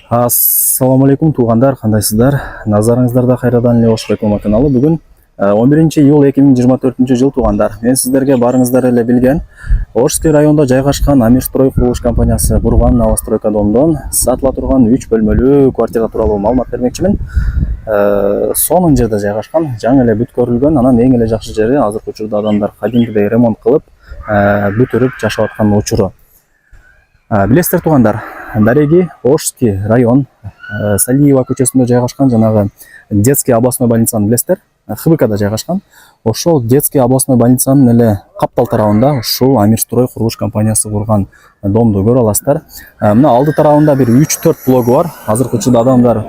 Ассаламу алейкум туугандар, кандайсыздар? Назарыңыздарда кайрадан эле Ош реклама каналы. Бүгүн 11 июл 2024 жыл туугандар. Мен сиздерге барыңыздар эле билген Ошский районунда жайгашкан Амирстрой курулуш компаниясы Бурган Новостройка домдон сатыла турган 3 бөлмөлүү квартира тууралуу маалымат бермекчимин. Сонун жерде жайгашкан, жаңы эле бүткөрүлгөн, анан эң эле жакшы жери азыркы учурда адамдар кадимкидей ремонт кылып, бүтүрүп жашап аткан учуру. Билесиздер туугандар, Дареги, Ошский район, Салиева көчөсүндө жайгашкан жанагы детский областной больницаны билесиздер, ХБКда жайгашкан. Ошол детский областной больницанын эле каптал тарабында ушул Амирстрой курулуш компаниясы курган домду көрө аласыздар. Мына алды тарабында бир 3-4 блогу бар. Азыркы учурда адамдар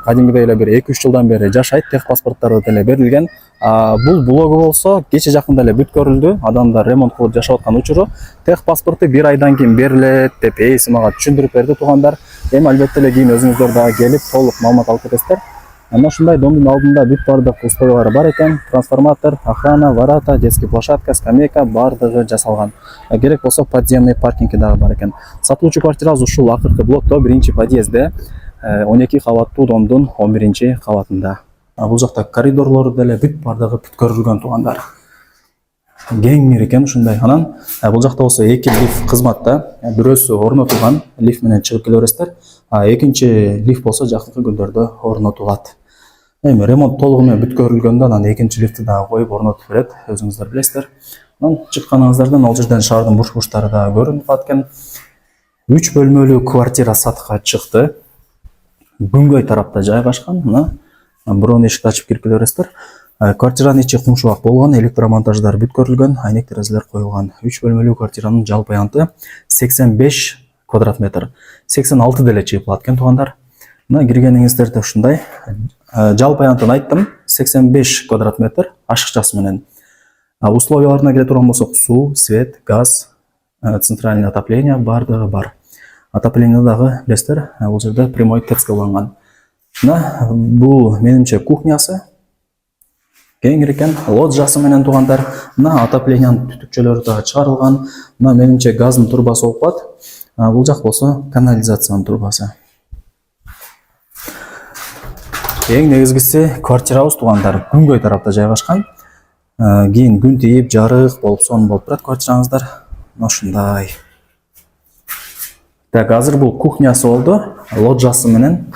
кадимгидей эле бир 2-3 жылдан бери жашайт, тех паспорттары деле берилген. Бул блогу болсо кече жакында эле бүткөрүлдү. Адамдар ремонт кылып жашап аткан учуру тех паспорту 1 айдан кийин берилет деп ээси мага түшүндүрүп берди туугандар. Эми албетте эле кийин өзүңүздөр дагы келип толук маалымат алып кетесиздер. Ана ушундай домдун алдында бүт бардык условиялары бар экен. Трансформатор, охрана, ворота, детский площадка, скамейка бардыгы жасалган. Керек болсо подземный паркинги дагы бар экен. Сатылуучу квартирабыз ушул акыркы блокто 1-чи подъездде 12 кабаттуу домдун 11-чи кабатында. Бул жакта коридорлору деле бүт бардыгы бүткөрүлгөн туугандар. Кеңир экен ушундай. Анан бул жакта болсо 2 лифт кызматта. Бирөөсү орнотулган, лифт менен чыгып келе бересиздер. Экинчи лифт болсо жакынкы күндөрдө орнотулат. Эми ремонт толугу менен бүткөрүлгөндө анан экинчи лифти дагы коюп орнотуп берет, өзүңүздөр билесиздер. Анан чыкканыңыздардан ал жерден шаардын буш-буштары дагы көрүнүп аткан. 3 бөлмөлүү квартира сатыкка чыкты. Күнгөй тарапта жайгашкан. Мына бирок эшикти ачып кирип келе бересиздер. Квартиранын ичи кумшубак болгон, электромонтаждар бүткөрүлгөн, айнек терезелер коюлган. 3 бөлмөлүү квартиранын жалпы аянты 85 квадрат метр. 86 деле чыйпылат экен туугандар. Мына киргениңиздерде ушундай. Жалпы аянтын айттым, 85 квадрат метр ашыкчасы менен. Условияларына келе турган болсок, суу, свет, газ, центральный отопление бардыгы бар. Отопление дагы билесиздер, бул жерде прямой ТЭЦ уланган. Мына бул менимче кухнясы. Кеңир экен, лоджиясы менен туугандар. Мына отоплениянын түтүкчөлөрү дагы чыгарылган. Мына менимче газдын турбасы болуп калат. Бул жак болсо канализациянын турбасы. Эң негизгиси квартирабыз туугандар күнгөй тарапта жайгашкан. Кийин күн тийип, жарык болуп, сонун болуп турат квартираңыздар. Ушундай. Так, азыр бул кухнясы болду, лоджиясы менен.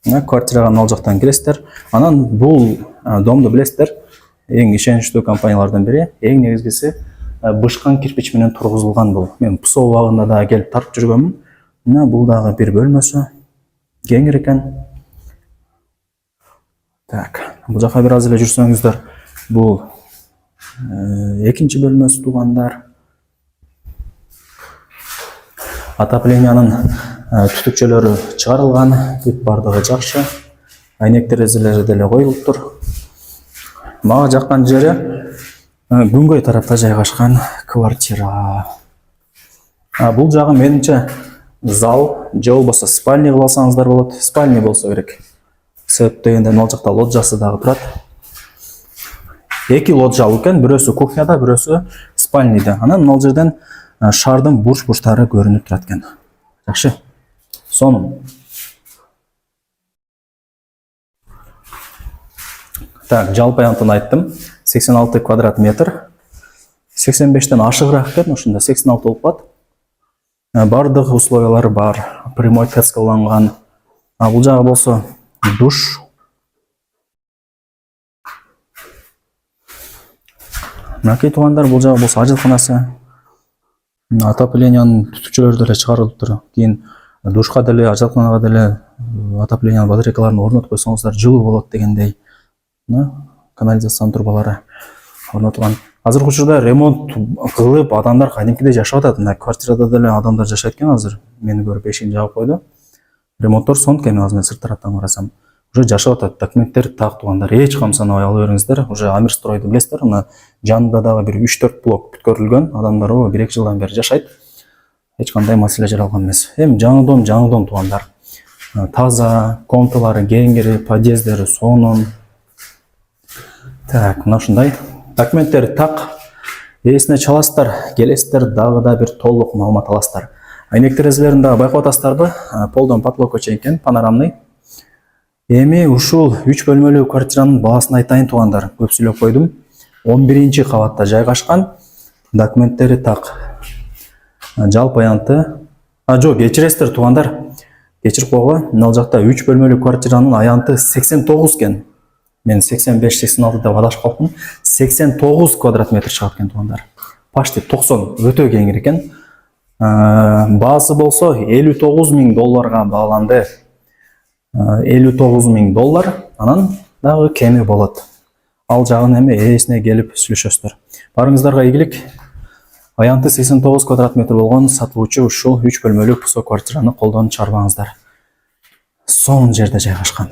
Квартирага ал жактан киресиздер. Анан бул домду билесиздер, эң ишеничтүү компаниялардан бири. Эң негизгиси бышкан кирпич менен тургузулган бул. Мен Псо убагында дагы келип тарып жүргөмүн. Мына бул дагы бир бөлмөсү. Кеңир экен. Так, бул жака бир аз эле жүрсөңүздөр, бул экинчи бөлмөсү туугандар. Отоплениянын түтүкчөлөрү чыгарылган, бүт бардыгы жакшы. Айнек терезелери деле коюлуптур. Мага жаккан жери күнгөй тарапта жайгашкан квартира. Бул жагы менимче зал, же болбосо спальня кылып алсаңыздар болот. Спальня болсо керек. Себеп дегенде ал жакта лоджиясы дагы турат. 2 лоджия экен, бирөөсү кухняда, бирөөсү спальняда. Анан ал жерден шаардын буш-буштары көрүнүп турат экен. Жакшы. Сонун. Так, жалпы аянтын айттым. 86 квадрат метр. 85тен ашыгыраак экен, ошондо 86 болуп калат. Бардык условиялары бар. Прямой ТЭЦ уланган. Бул жагы болсо душ. Мынакей туугандар, бул жагы болсо ажалканасы. Отоплениянын түтүкчөлөрү деле чыгарылыптыр. Кийин душка деле, ажалканага деле отоплениянын батарейкаларын орнотуп койсоңуздар жылуу болот дегендей. Канализациянын турбалары орнотулган. Азыркы учурда ремонт кылып, адамдар кадимкидей жашап атат. Мына квартирада деле адамдар жашайт экен азыр. Мени көрүп эшигин жаап койду. Ремонттор сонун экен, азыр мен сырт тараптан карасам. Уже жашап атат. Документтер так туугандар. Эч камсанабай ала бериңиздер. Уже Амирстройду билесиздер. Мына жанында дагы бир 3-4 блок бүткөрүлгөн. Адамдар 1-2 жылдан бери жашайт. Эч кандай маселе жаралган эмес. Эми жаңы дом туугандар. Таза, комнаталары кеңири, подъездери сонун. Так, мына ушундай. Документтер так. Эсине чаласыздар, келесиздер, дагы да бир толук маалымат аласыздар. Айнек терезелерин дагы байкап атасыздарбы? Полдон потолокко чейин экен, панорамный. Эми ушул 3 бөлмөлүү квартиранын баасын айтайын туугандар. Көп сүйлөп койдум. 11-ci кабатта жайгашкан. Документтери так. Жалпы аянты. Жок, кечиресиздер туугандар. Кечирип койгула. Мына жакта 3 бөлмөлүү квартиранын аянты 89 экен. Мен 85-86 деп адашып калдым. 89 квадрат метр чыгат экен туугандар. Почти 90, өтө кеңир экен. Баасы болсо $59,000 бааланды. $59,000, анан дагы кеми болот. Ал жагын эми ээсине келип сүйлөшөсүздөр. Барыңыздарга ийгилик. Аянты 89 квадрат метр болгон сатылуучу ушул 3 бөлмөлүү пусо квартираны колдон чыгарбаңыздар. Сонун жерде жайгашкан.